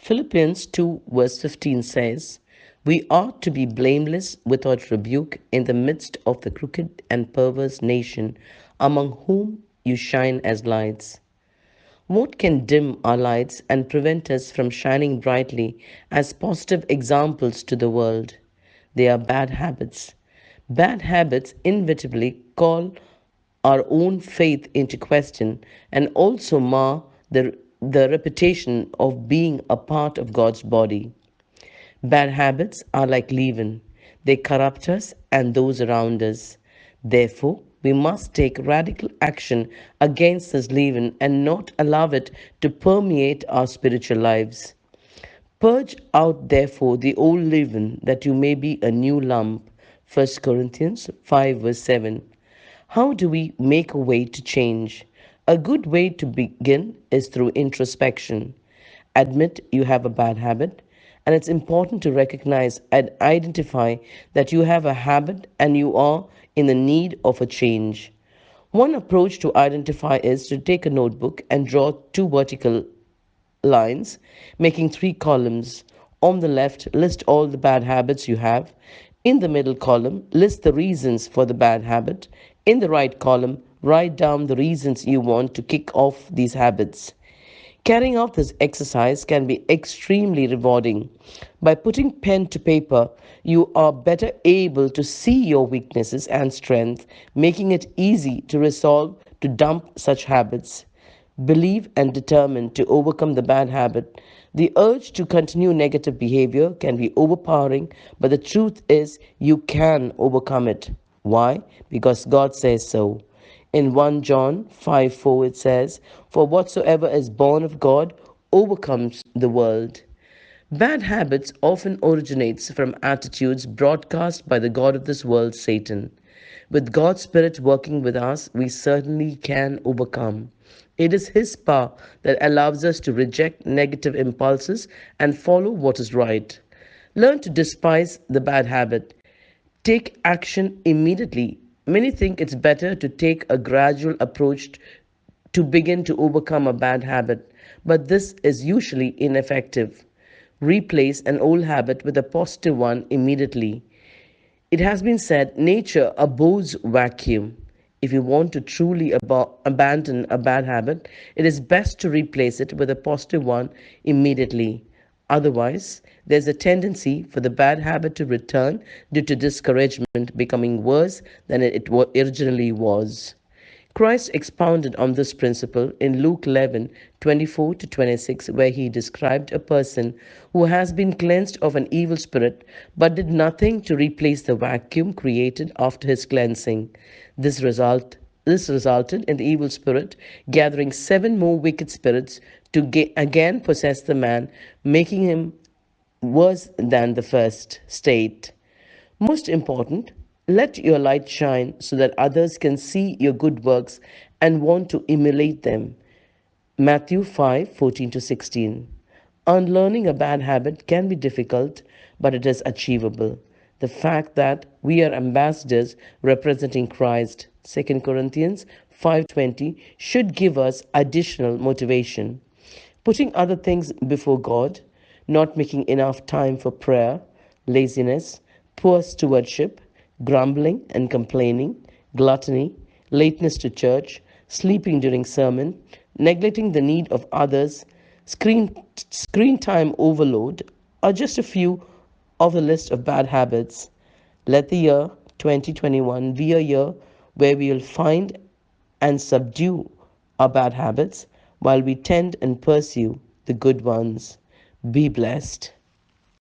Philippians 2, verse 15 says, "We ought to be blameless without rebuke in the midst of the crooked and perverse nation among whom you shine as lights." What can dim our lights and prevent us from shining brightly as positive examples to the world? They are bad habits. Bad habits inevitably call our own faith into question and also mar the reputation of being a part of God's body. Bad habits are like leaven, they corrupt us and those around us. Therefore, we must take radical action against this leaven and not allow it to permeate our spiritual lives. Purge out, therefore, the old leaven, that you may be a new lump. 1 Corinthians 5, verse 7. How do we make a way to change? A good way to begin is through introspection. Admit you have a bad habit, and it's important to recognize and identify that you have a habit and you are in the need of a change. One approach to identify is to take a notebook and draw two vertical lines, making three columns. On the left, list all the bad habits you have. In the middle column, list the reasons for the bad habit. In the right column, write down the reasons you want to kick off these habits. Carrying out this exercise can be extremely rewarding. By putting pen to paper, you are better able to see your weaknesses and strengths, making it easy to resolve to dump such habits. Believe and determined to overcome the bad habit. The urge to continue negative behavior can be overpowering, but the truth is you can overcome it. Why? Because God says so. In 1 John 5:4 it says, "For whatsoever is born of God overcomes the world." Bad habits often originates from attitudes broadcast by the god of this world, Satan. With God's Spirit working with us, we certainly can overcome. It is His power that allows us to reject negative impulses and follow what is right. Learn to despise the bad habit. Take action immediately. Many think it's better to take a gradual approach to begin to overcome a bad habit, but this is usually ineffective. Replace an old habit with a positive one immediately. It has been said nature abhors vacuum. If you want to truly abandon a bad habit, it is best to replace it with a positive one immediately. Otherwise, there's a tendency for the bad habit to return due to discouragement becoming worse than it originally was. Christ expounded on this principle in Luke 11:24 to 26, where he described a person who has been cleansed of an evil spirit but did nothing to replace the vacuum created after his cleansing. This result this resulted in the evil spirit gathering seven more wicked spirits to again possess the man, making him worse than the first state. Most important, let your light shine so that others can see your good works and want to emulate them. Matthew 5:14 to 16. Unlearning a bad habit can be difficult, but it is achievable. The fact that we are ambassadors representing Christ, 2 Corinthians 5:20, should give us additional motivation. Putting other things before God, not making enough time for prayer, laziness, poor stewardship, grumbling and complaining, gluttony, lateness to church, sleeping during sermon, neglecting the need of others, screen, screen time overload are just a few of the list of bad habits. Let the year 2021 be a year where we will find and subdue our bad habits while we tend and pursue the good ones. Be blessed.